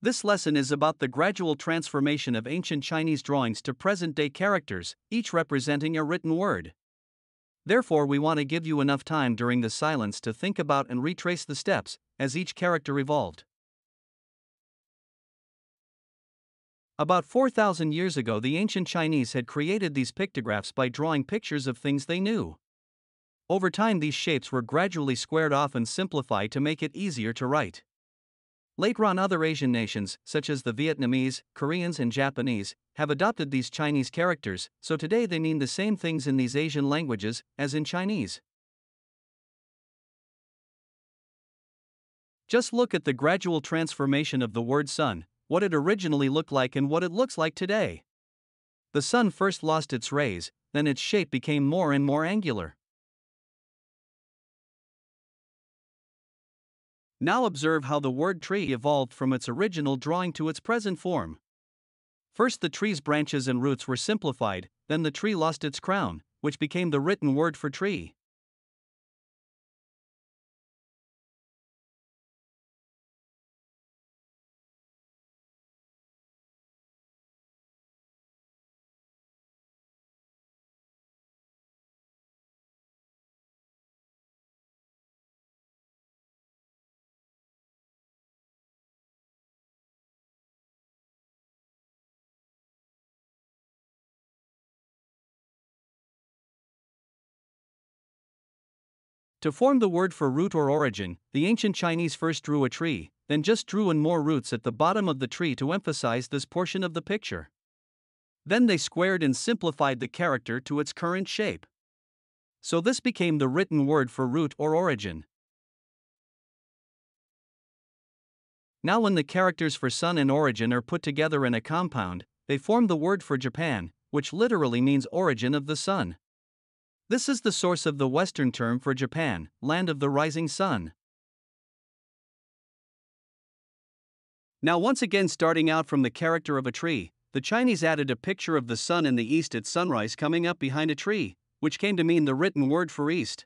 This lesson is about the gradual transformation of ancient Chinese drawings to present-day characters, each representing a written word. Therefore, we want to give you enough time during the silence to think about and retrace the steps as each character evolved. About 4,000 years ago, the ancient Chinese had created these pictographs by drawing pictures of things they knew. Over time, these shapes were gradually squared off and simplified to make it easier to write. Later on, other Asian nations, such as the Vietnamese, Koreans, and Japanese, have adopted these Chinese characters, so today they mean the same things in these Asian languages as in Chinese. Just look at the gradual transformation of the word sun, what it originally looked like and what it looks like today. The sun first lost its rays, then its shape became more and more angular. Now observe how the word tree evolved from its original drawing to its present form. First, the tree's branches and roots were simplified, then the tree lost its crown, which became the written word for tree. To form the word for root or origin, the ancient Chinese first drew a tree, then just drew in more roots at the bottom of the tree to emphasize this portion of the picture. Then they squared and simplified the character to its current shape. So this became the written word for root or origin. Now, when the characters for sun and origin are put together in a compound, they form the word for Japan, which literally means origin of the sun. This is the source of the Western term for Japan, land of the rising sun. Now, once again, starting out from the character of a tree, the Chinese added a picture of the sun in the east at sunrise coming up behind a tree, which came to mean the written word for east.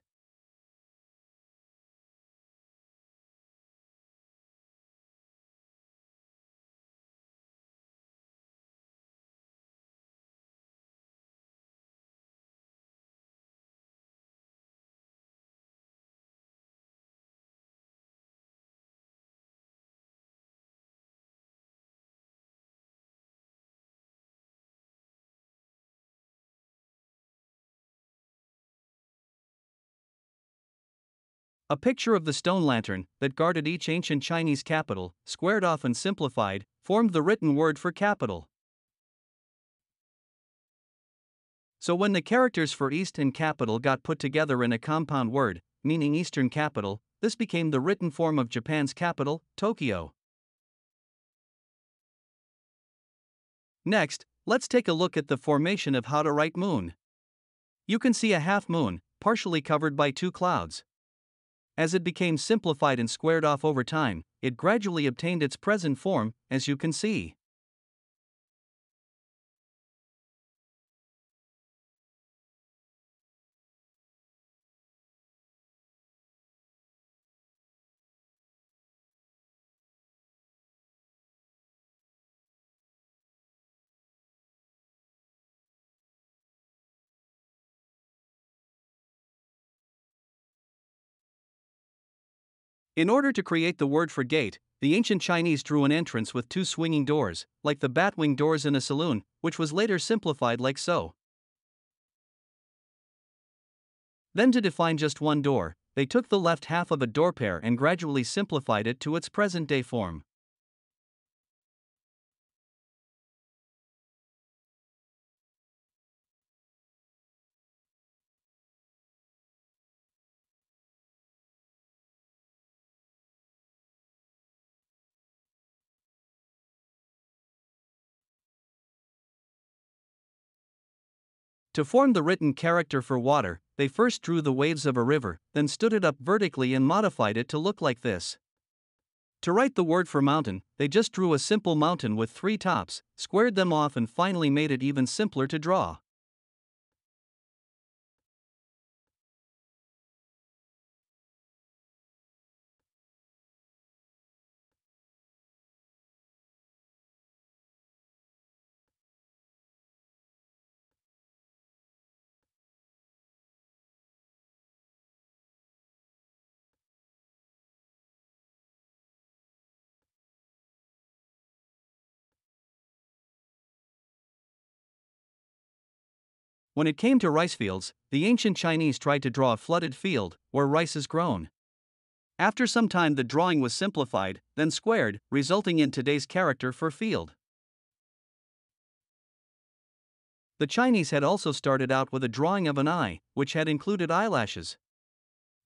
A picture of the stone lantern that guarded each ancient Chinese capital, squared off and simplified, formed the written word for capital. So when the characters for east and capital got put together in a compound word, meaning eastern capital, this became the written form of Japan's capital, Tokyo. Next, let's take a look at the formation of how to write moon. You can see a half moon, partially covered by two clouds. As it became simplified and squared off over time, it gradually obtained its present form, as you can see. In order to create the word for gate, the ancient Chinese drew an entrance with two swinging doors, like the batwing doors in a saloon, which was later simplified like so. Then, to define just one door, they took the left half of a door pair and gradually simplified it to its present-day form. To form the written character for water, they first drew the waves of a river, then stood it up vertically and modified it to look like this. To write the word for mountain, they just drew a simple mountain with three tops, squared them off, and finally made it even simpler to draw. When it came to rice fields, the ancient Chinese tried to draw a flooded field where rice is grown. After some time, the drawing was simplified, then squared, resulting in today's character for field. The Chinese had also started out with a drawing of an eye, which had included eyelashes.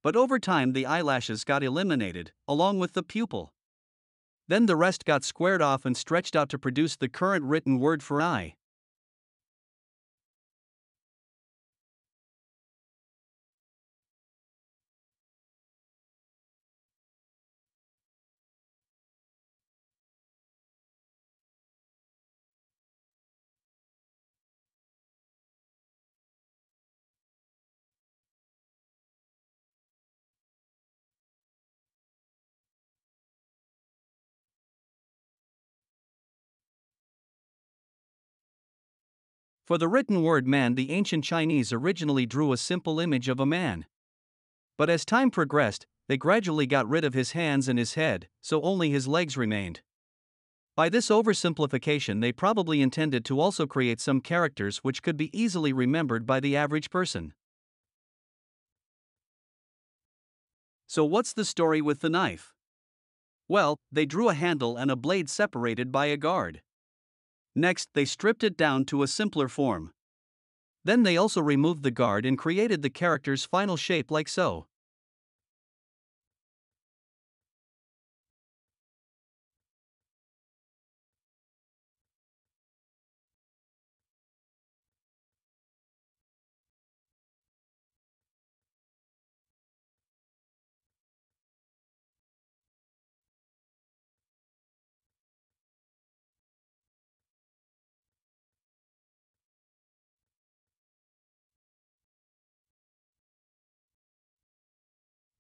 But over time, the eyelashes got eliminated, along with the pupil. Then the rest got squared off and stretched out to produce the current written word for eye. For the written word man, the ancient Chinese originally drew a simple image of a man. But as time progressed, they gradually got rid of his hands and his head, so only his legs remained. By this oversimplification, they probably intended to also create some characters which could be easily remembered by the average person. So what's the story with the knife? Well, they drew a handle and a blade separated by a guard. Next, they stripped it down to a simpler form. Then they also removed the guard and created the character's final shape like so.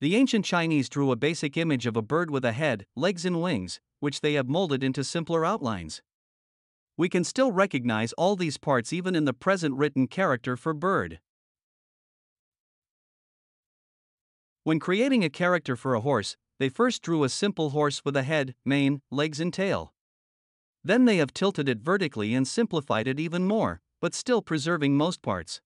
The ancient Chinese drew a basic image of a bird with a head, legs and wings, which they have molded into simpler outlines. We can still recognize all these parts even in the present written character for bird. When creating a character for a horse, they first drew a simple horse with a head, mane, legs and tail. Then they have tilted it vertically and simplified it even more, but still preserving most parts.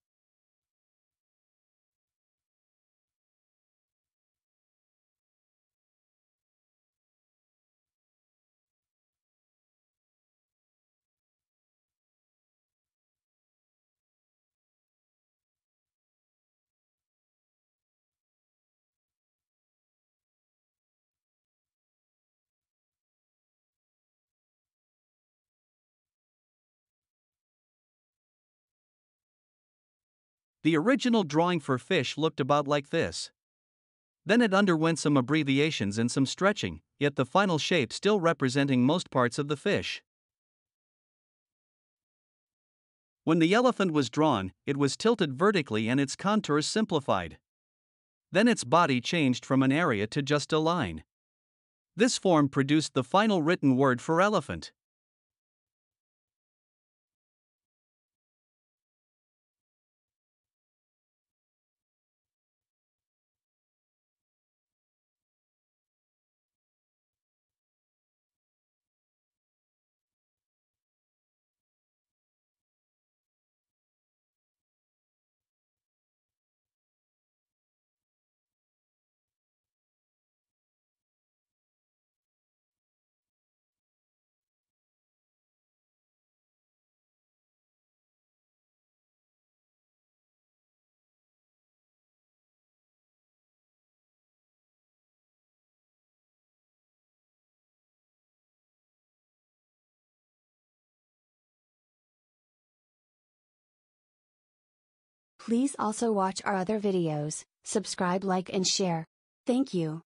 The original drawing for fish looked about like this. Then it underwent some abbreviations and some stretching, yet the final shape still representing most parts of the fish. When the elephant was drawn, it was tilted vertically and its contours simplified. Then its body changed from an area to just a line. This form produced the final written word for elephant. Please also watch our other videos, subscribe, like and share. Thank you.